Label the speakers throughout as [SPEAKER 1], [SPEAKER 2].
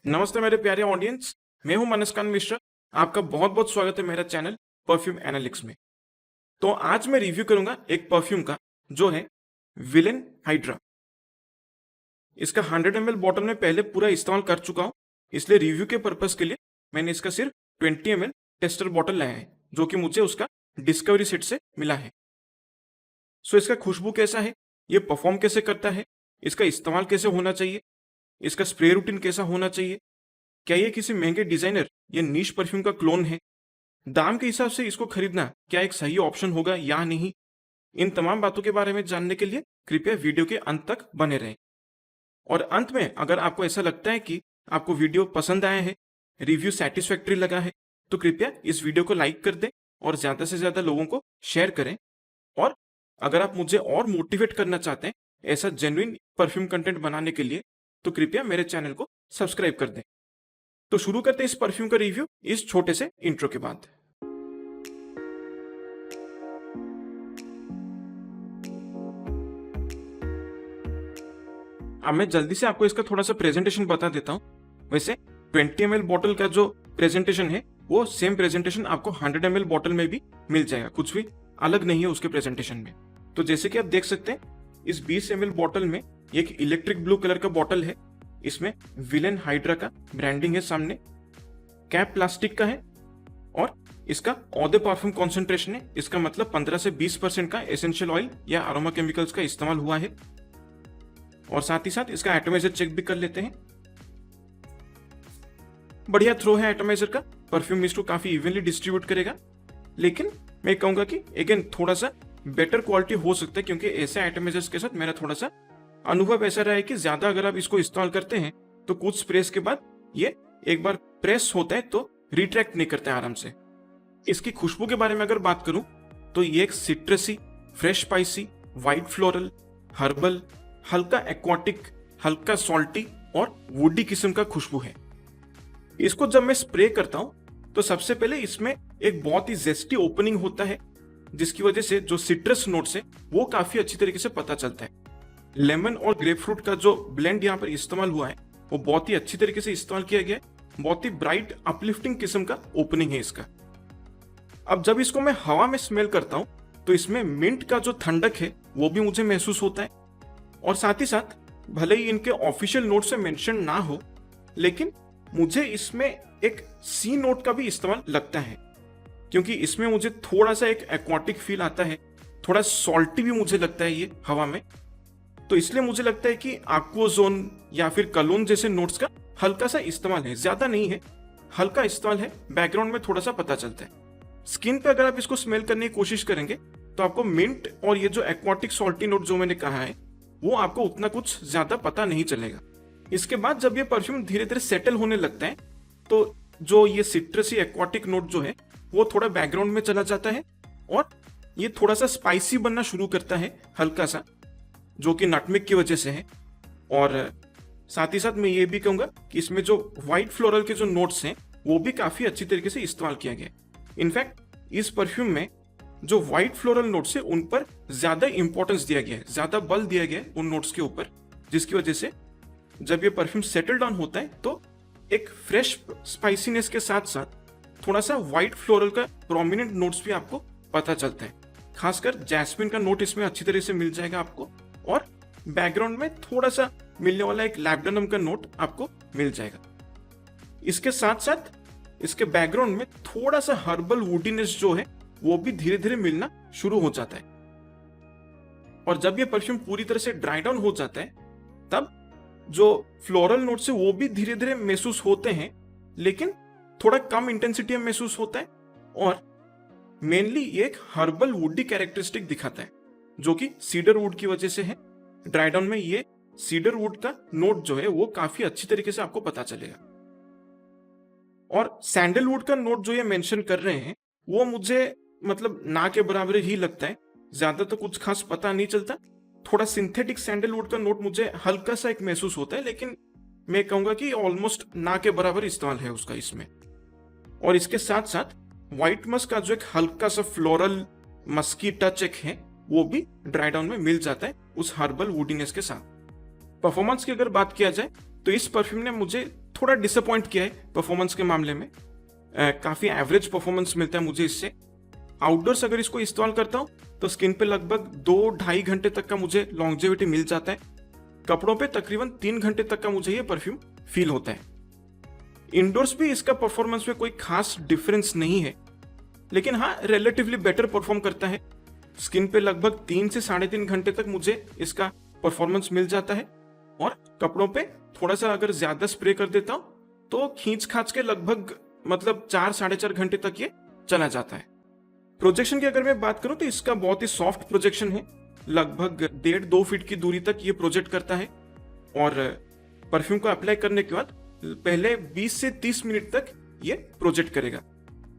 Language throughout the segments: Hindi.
[SPEAKER 1] नमस्ते मेरे प्यारे ऑडियंस। मैं हूं मनस्कान मिश्रा। आपका बहुत बहुत स्वागत है मेरा चैनल परफ्यूम एनालिटिक्स में। तो आज मैं रिव्यू करूंगा एक परफ्यूम का जो है विलेन हाइड्रा। इसका 100 ml बॉटल में पहले पूरा इस्तेमाल कर चुका हूं, इसलिए रिव्यू के पर्पस के लिए मैंने इसका सिर्फ 20 ml टेस्टर बॉटल लाया है जो कि मुझे उसका डिस्कवरी सेट से मिला है। सो इसका खुशबू कैसा है, ये परफॉर्म कैसे करता है, इसका इस्तेमाल कैसे होना चाहिए, इसका स्प्रे रूटीन कैसा होना चाहिए, क्या ये किसी महंगे डिजाइनर या नीश परफ्यूम का क्लोन है, दाम के हिसाब से इसको खरीदना क्या एक सही ऑप्शन होगा या नहीं, इन तमाम बातों के बारे में जानने के लिए कृपया वीडियो के अंत तक बने रहें। और अंत में अगर आपको ऐसा लगता है कि आपको वीडियो पसंद आया है, रिव्यू सेटिस्फैक्ट्री लगा है, तो कृपया इस वीडियो को लाइक कर दें और ज्यादा से ज्यादा लोगों को शेयर करें। और अगर आप मुझे और मोटिवेट करना चाहते हैं ऐसा जेन्युइन परफ्यूम कंटेंट बनाने के लिए, तो कृपया मेरे चैनल को सब्सक्राइब कर दें। तो शुरू करते हैं इस परफ्यूम का रिव्यू इस छोटे से इंट्रो के बाद। अब मैं जल्दी से आपको इसका थोड़ा सा प्रेजेंटेशन बता देता हूं। वैसे 20 ml बॉटल का जो प्रेजेंटेशन है वो सेम प्रेजेंटेशन आपको 100 ml बॉटल में भी मिल जाएगा, कुछ भी अलग नहीं है उसके प्रेजेंटेशन में। तो जैसे कि आप देख सकते हैं इस 20 ml बॉटल में एक इलेक्ट्रिक ब्लू कलर का बॉटल है, इसमें विलेन हाइड्रा का ब्रांडिंग है, सामने कैप प्लास्टिक का है और इसका ऑदे परफ्यूम कॉन्सेंट्रेशन है, इसका मतलब 15 से 20% का एसेंशियल ऑयल या अरोमा केमिकल्स का इस्तेमाल हुआ है। और साथ ही साथ इसका एटोमाइजर चेक भी कर लेते हैं। बढ़िया थ्रो है एटोमाइजर का, परफ्यूम मिस्ट को काफी इवनली डिस्ट्रीब्यूट करेगा। लेकिन मैं कहूंगा कि अगेन थोड़ा सा बेटर क्वालिटी हो सकता है, क्योंकि ऐसे एटोमाइजर्स के साथ मेरा थोड़ा सा अनुभव ऐसा रहा है कि ज्यादा अगर आप इसको इस्तेमाल करते हैं तो कुछ स्प्रेस के बाद ये एक बार प्रेस होता है तो रिट्रैक्ट नहीं करते आराम से। इसकी खुशबू के बारे में अगर बात करूं तो ये एक सिट्रसी, fresh spicy, white floral, herbal, हल्का एक्वाटिक, हल्का सॉल्टी और वुडी किस्म का खुशबू है। इसको जब मैं स्प्रे करता हूं तो सबसे पहले इसमें एक बहुत ही जेस्टी ओपनिंग होता है, जिसकी वजह से जो सिट्रस नोट्स है वो काफी अच्छी तरीके से पता चलता है। लेमन और ग्रेपफ्रूट का जो ब्लेंड यहाँ पर इस्तेमाल हुआ है वो बहुत ही अच्छी तरीके से इस्तेमाल किया गया है। बहुत ही ब्राइट अपलिफ्टिंग किस्म का ओपनिंग है इसका। अब जब इसको मैं हवा में स्मेल करता हूं तो इसमें मिंट का जो ठंडक है वो भी मुझे महसूस होता है। और साथ ही साथ भले ही इनके ऑफिशियल नोट से मेंशन ना हो, लेकिन मुझे इसमें एक सी नोट का भी इस्तेमाल लगता है, क्योंकि इसमें मुझे थोड़ा सा एक एक्वाटिक फील आता है, थोड़ा सॉल्टी भी मुझे लगता है ये हवा में। तो इसलिए मुझे लगता है कि आक्वाजोन या फिर कलोन जैसे नोट्स का हल्का सा इस्तेमाल है, ज्यादा नहीं है, हल्का इस्तेमाल है, बैकग्राउंड में थोड़ा सा पता चलता है। स्किन पे अगर आप इसको स्मेल करने की कोशिश करेंगे तो आपको मिंट और ये जो एक्वाटिक सॉल्टी नोट जो मैंने कहा है वो आपको उतना कुछ ज्यादा पता नहीं चलेगा। इसके बाद जब ये परफ्यूम धीरे धीरे सेटल होने लगता है तो जो ये सिट्रसी एक्वाटिक नोट जो है वो थोड़ा बैकग्राउंड में चला जाता है और ये थोड़ा सा स्पाइसी बनना शुरू करता है हल्का सा, जो कि नटमेग की वजह से है। और साथ ही साथ मैं ये भी कहूंगा कि इसमें जो व्हाइट फ्लोरल के जो नोट्स हैं वो भी काफी अच्छी तरीके से इस्तेमाल किया गया है। इनफैक्ट इस परफ्यूम में जो व्हाइट फ्लोरल नोट्स है उन पर ज्यादा इंपॉर्टेंस दिया गया है, ज्यादा बल दिया गया है उन नोट्स के ऊपर, जिसकी वजह से जब ये परफ्यूम सेटल डाउन होता है तो एक फ्रेश स्पाइसीनेस के साथ साथ थोड़ा सा व्हाइट फ्लोरल का प्रोमिनेंट नोट्स भी आपको पता चलता है। खासकर जैस्मिन का नोट इसमें अच्छी तरह से मिल जाएगा आपको, और बैकग्राउंड में थोड़ा सा मिलने वाला एक लैब्डानम का नोट आपको मिल जाएगा। इसके साथ साथ इसके बैकग्राउंड में थोड़ा सा हर्बल वुडीनेस जो है वो भी धीरे धीरे मिलना शुरू हो जाता है। और जब ये परफ्यूम पूरी तरह से ड्राई डाउन हो जाता है तब जो फ्लोरल नोट्स है वो भी धीरे धीरे महसूस होते हैं, लेकिन थोड़ा कम इंटेंसिटी में महसूस होता है। और मेनली ये एक हर्बल वुडी कैरेक्टरिस्टिक दिखाता है जो कि सीडर वुड की वजह से है। ड्राई डाउन में ये सीडर वुड का नोट जो है वो काफी अच्छी तरीके से आपको पता चलेगा। और सैंडलवुड का नोट जो ये मेंशन कर रहे हैं वो मुझे मतलब ना के बराबर ही लगता है, ज्यादा तो कुछ खास पता नहीं चलता। थोड़ा सिंथेटिक सैंडलवुड का नोट मुझे हल्का सा एक महसूस होता है, लेकिन मैं कहूंगा कि ऑलमोस्ट ना के बराबर इस्तेमाल है उसका इसमें। और इसके साथ साथ व्हाइट मस्क का जो एक हल्का सा फ्लोरल मस्की टच एक है वो भी ड्राई डाउन में मिल जाता है उस हर्बल वुडीनेस के साथ। परफॉर्मेंस की अगर बात किया जाए तो इस परफ्यूम ने मुझे थोड़ा डिसअपॉइंट किया है परफॉर्मेंस के मामले में। काफी एवरेज परफॉर्मेंस मिलता है मुझे इससे। आउटडोर्स अगर इसको इंस्टॉल करता हूँ तो स्किन पे लगभग 2-2.5 घंटे तक का मुझे लॉन्जेविटी मिल जाता है। कपड़ों पे तकरीबन 3 घंटे तक का मुझे ये परफ्यूम फील होता है। इंडोर्स भी इसका परफॉर्मेंस में कोई खास डिफरेंस नहीं है, लेकिन हाँ रिलेटिवली बेटर परफॉर्म करता है। स्किन पे लगभग 3 से 3.5 घंटे तक मुझे इसका परफॉर्मेंस मिल जाता है, और कपड़ों पे थोड़ा सा अगर ज्यादा स्प्रे कर देता हूं तो खींच खाच के लगभग मतलब 4-4.5 घंटे तक ये चला जाता है। प्रोजेक्शन की अगर मैं बात करूं तो इसका बहुत ही सॉफ्ट प्रोजेक्शन है, लगभग 1.5-2 फीट की दूरी तक ये प्रोजेक्ट करता है। और परफ्यूम को अप्लाई करने के बाद पहले 20 से 30 मिनट तक ये प्रोजेक्ट करेगा,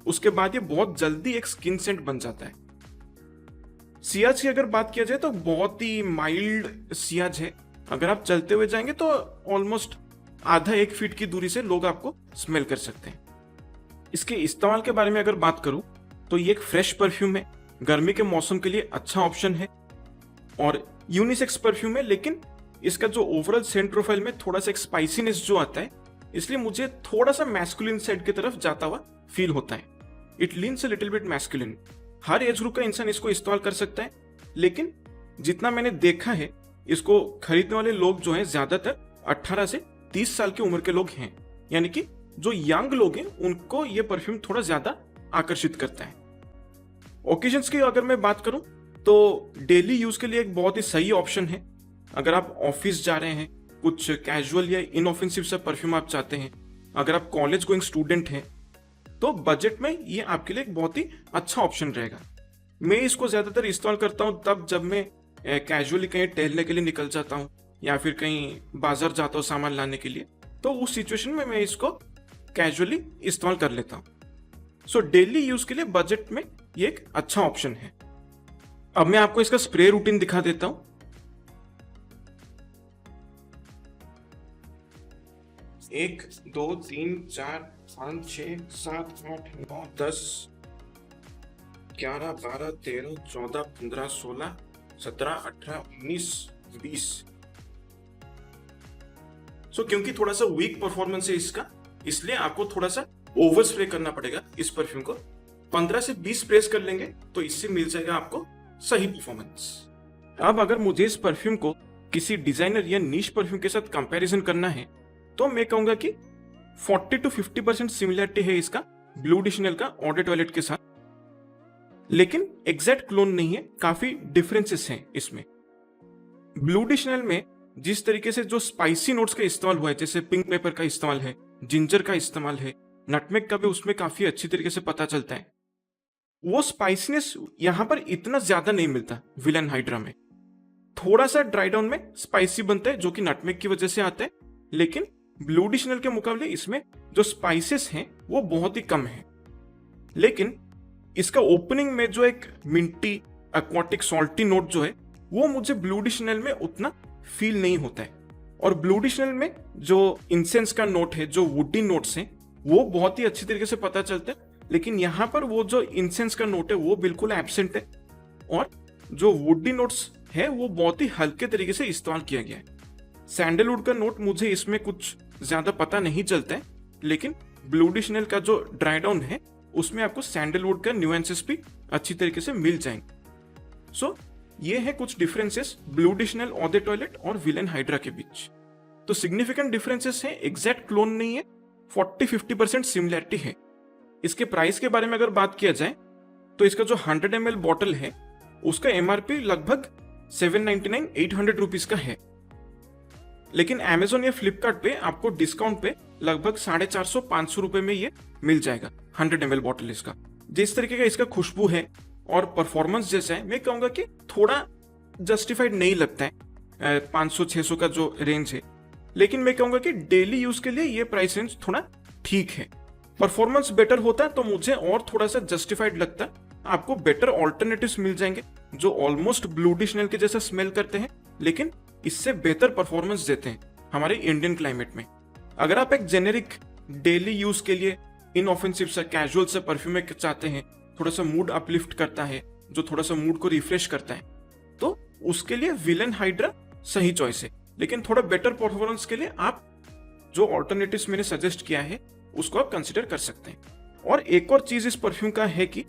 [SPEAKER 1] उसके बाद ये बहुत जल्दी एक स्किन सेंट बन जाता है। सियाज की अगर बात किया जाए तो बहुत ही माइल्ड सियाज है। अगर आप चलते हुए जाएंगे तो ऑलमोस्ट आधा 1 फीट की दूरी से लोग आपको स्मेल कर सकते हैं। इसके इस्तेमाल के बारे में अगर बात करूं तो ये एक फ्रेश परफ्यूम है, गर्मी के मौसम के लिए अच्छा ऑप्शन है और यूनिसेक्स परफ्यूम है, लेकिन इसका जो ओवरऑल सेंट प्रोफाइल में थोड़ा सा एक स्पाइसीनेस जो आता है, इसलिए मुझे थोड़ा सा मैस्कुलिन साइड की तरफ जाता हुआ फील होता है। It leans a little bit masculine. Her age group का इंसान इसको इस्तेमाल कर सकता है, लेकिन जितना मैंने देखा है इसको खरीदने वाले लोग जो हैं ज्यादातर 18 से 30 साल की उम्र के लोग हैं, यानी कि जो यंग लोग हैं उनको ये परफ्यूम थोड़ा ज्यादा आकर्षित करता है। ओकेजन्स की अगर मैं बात करूं तो डेली यूज के लिए एक बहुत ही सही ऑप्शन है। अगर आप ऑफिस जा रहे हैं, कुछ कैजुअल या इनऑफेंसिव सा परफ्यूम आप चाहते हैं, अगर आप कॉलेज गोइंग स्टूडेंट हैं, तो बजट में ये आपके लिए एक बहुत ही अच्छा ऑप्शन रहेगा। मैं इसको ज्यादातर इस्तेमाल करता हूं तब जब मैं कैजुअली कहीं टहलने के लिए निकल जाता हूं या फिर कहीं बाजार जाता हूं सामान लाने के लिए, तो उस सिचुएशन में मैं इसको कैजुअली इस्तेमाल कर लेता हूं। सो डेली यूज के लिए बजट में ये एक अच्छा ऑप्शन है। अब मैं आपको इसका स्प्रे रूटीन दिखा देता हूं। 1 2 3 4 5 6 7 8 9 10 11 12 13 14 15 16 17 18 19 20। सो क्योंकि थोड़ा सा वीक परफॉर्मेंस है इसका, इसलिए आपको थोड़ा सा ओवर स्प्रे करना पड़ेगा इस परफ्यूम को। 15 से 20 स्प्रेस कर लेंगे तो इससे मिल जाएगा आपको सही परफॉर्मेंस। अब अगर मुझे इस परफ्यूम को किसी डिजाइनर या नीश परफ्यूम के साथ कंपैरिजन करना है तो मैं कहूंगा कि 40 to 50% सिमिलरिटी है इसका ब्लू डी शनेल का ऑड डे टॉयलेट के साथ, लेकिन एग्जैक्ट क्लोन नहीं है, काफी डिफरेंसेस हैं इसमें। ब्लू डी शनेल में जिस तरीके से जो स्पाइसी नोट्स का इस्तेमाल हुआ है, जैसे पिंक पेपर का इस्तेमाल है, जिंजर का इस्तेमाल है, नटमेग का भी उसमें काफी अच्छी तरीके से पता चलता है, वो स्पाइसीनेस यहां पर इतना ज्यादा नहीं मिलता। विलन हाइड्रा में थोड़ा सा ड्राई डाउन में स्पाइसी बनता है जो कि नटमेग की वजह से आता है, लेकिन ब्लू डी शनेल के मुकाबले इसमें जो स्पाइसेस हैं वो बहुत ही कम है। लेकिन इसका ओपनिंग में जो एक मिंटी एक्वाटिक सॉल्टी नोट जो है वो मुझे ब्लू डी शनेल में उतना फील नहीं होता है। और ब्लू डी शनेल में जो इंसेंस का नोट है, जो वुडी नोट्स हैं, वो बहुत ही अच्छी तरीके से पता चलता है, लेकिन यहाँ पर वो जो इंसेंस का नोट है वो बिल्कुल एब्सेंट है, और जो वुडी नोट्स है वो बहुत ही हल्के तरीके से इस्तेमाल किया गया है। सैंडलवुड का नोट मुझे इसमें कुछ ज्यादा पता नहीं चलता है, लेकिन ब्लू डी शनेल का जो ड्राई डाउन है उसमें आपको सैंडलवुड का न्यूएंसेस भी अच्छी तरीके से मिल जाएंगे। सो ये है कुछ differences blue D Chanel odd day toilet और विलेन हाइड्रा के बीच। तो सिग्निफिकेंट डिफरेंसेस है, एग्जैक्ट क्लोन नहीं है, 40-50% सिमिलरिटी है। इसके प्राइस के बारे में अगर बात किया जाए तो इसका जो 100 ml बॉटल है उसका एमआरपी लगभग 799-800 रुपीज का है, लेकिन अमेजोन या फ्लिपकार्ट पे आपको डिस्काउंट पे लगभग 450-500 रुपए में ये मिल जाएगा 100 ml बॉटल इसका। जिस तरीके का इसका खुशबू है और परफॉर्मेंस जैसा है, मैं कहूंगा कि थोड़ा जस्टिफाइड नहीं लगता है 500-600 का जो रेंज है, लेकिन मैं कहूंगा कि डेली यूज के लिए ये प्राइस रेंज थोड़ा ठीक है। परफॉर्मेंस बेटर होता तो मुझे और थोड़ा सा जस्टिफाइड लगता, आपको बेटर ऑल्टरनेटिव्स मिल जाएंगे जो ऑलमोस्ट ब्लू डी शनेल के जैसा स्मेल करते हैं, लेकिन इससे बेहतर परफॉर्मेंस देते हैं हमारे इंडियन क्लाइमेट में। अगर आप एक जेनेरिक डेली यूज के लिए इनऑफेंसिव सा कैजुअल सा परफ्यूम चाहते हैं, थोड़ा सा मूड अपलिफ्ट करता है, जो थोड़ा सा मूड को रिफ्रेश करता है, तो उसके लिए विलेन हाइड्रा सही चॉइस है। लेकिन थोड़ा बेटर परफॉर्मेंस के लिए आप जो ऑल्टरनेटिव्स मैंने सजेस्ट किया है उसको आप कंसिडर कर सकते हैं। और एक और चीज इस परफ्यूम का है कि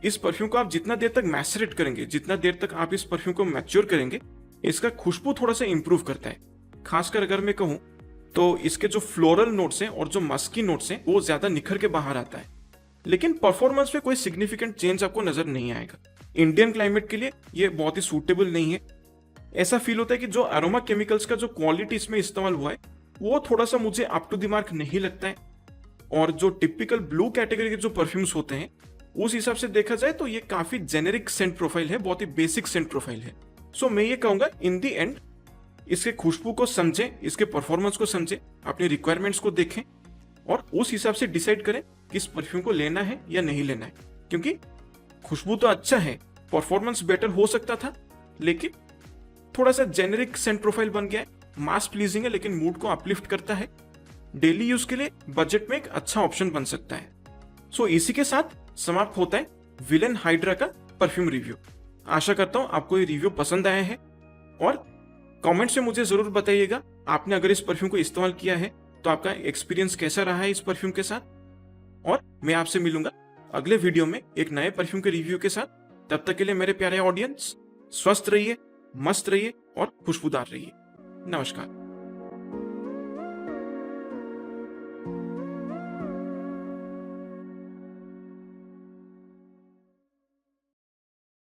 [SPEAKER 1] इस परफ्यूम को आप जितना देर तक मैसरेट करेंगे, जितना देर तक आप इस परफ्यूम को मैच्योर करेंगे, इसका खुशबू थोड़ा सा इंप्रूव करता है। खासकर अगर मैं कहूँ तो इसके जो फ्लोरल नोट्स हैं और जो मस्की नोट्स हैं वो ज्यादा निखर के बाहर आता है। लेकिन परफॉर्मेंस में कोई सिग्निफिकेंट चेंज आपको नजर नहीं आएगा। इंडियन क्लाइमेट के लिए ये बहुत ही सूटेबल नहीं है। ऐसा फील होता है कि जो अरोमा केमिकल्स का जो क्वालिटी इसमें इस्तेमाल हुआ है वो थोड़ा सा मुझे अप टू द मार्क नहीं लगता है। और जो टिपिकल ब्लू कैटेगरी के जो परफ्यूम्स होते हैं उस हिसाब से देखा जाए तो ये काफी जेनेरिक सेंट प्रोफाइल है, बहुत ही बेसिक सेंट प्रोफाइल है। सो मैं ये कहूंगा इन दी एंड इसके खुशबू को समझें, इसके परफॉर्मेंस को समझें, अपनी रिक्वायरमेंट्स को देखें और उस हिसाब से डिसाइड करें कि इस परफ्यूम को लेना है या नहीं लेना है। क्योंकि खुशबू तो अच्छा है, परफॉर्मेंस बेटर हो सकता था, लेकिन थोड़ा सा जेनेरिक सेंट प्रोफाइल बन गया है। मास प्लीजिंग है लेकिन मूड को अपलिफ्ट करता है। डेली यूज के लिए बजट में एक अच्छा ऑप्शन बन सकता है। सो इसी के साथ समाप्त होता है विलेन हाइड्रा का परफ्यूम रिव्यू। आशा करता हूं आपको ये रिव्यू पसंद आया है और कमेंट से मुझे जरूर बताइएगा आपने अगर इस परफ्यूम को इस्तेमाल किया है तो आपका एक्सपीरियंस कैसा रहा है इस परफ्यूम के साथ। और मैं आपसे मिलूंगा अगले वीडियो में एक नए परफ्यूम के रिव्यू के साथ। तब तक के लिए मेरे प्यारे ऑडियंस, स्वस्थ रहिए, मस्त रहिए और खुशबूदार रहिए। नमस्कार।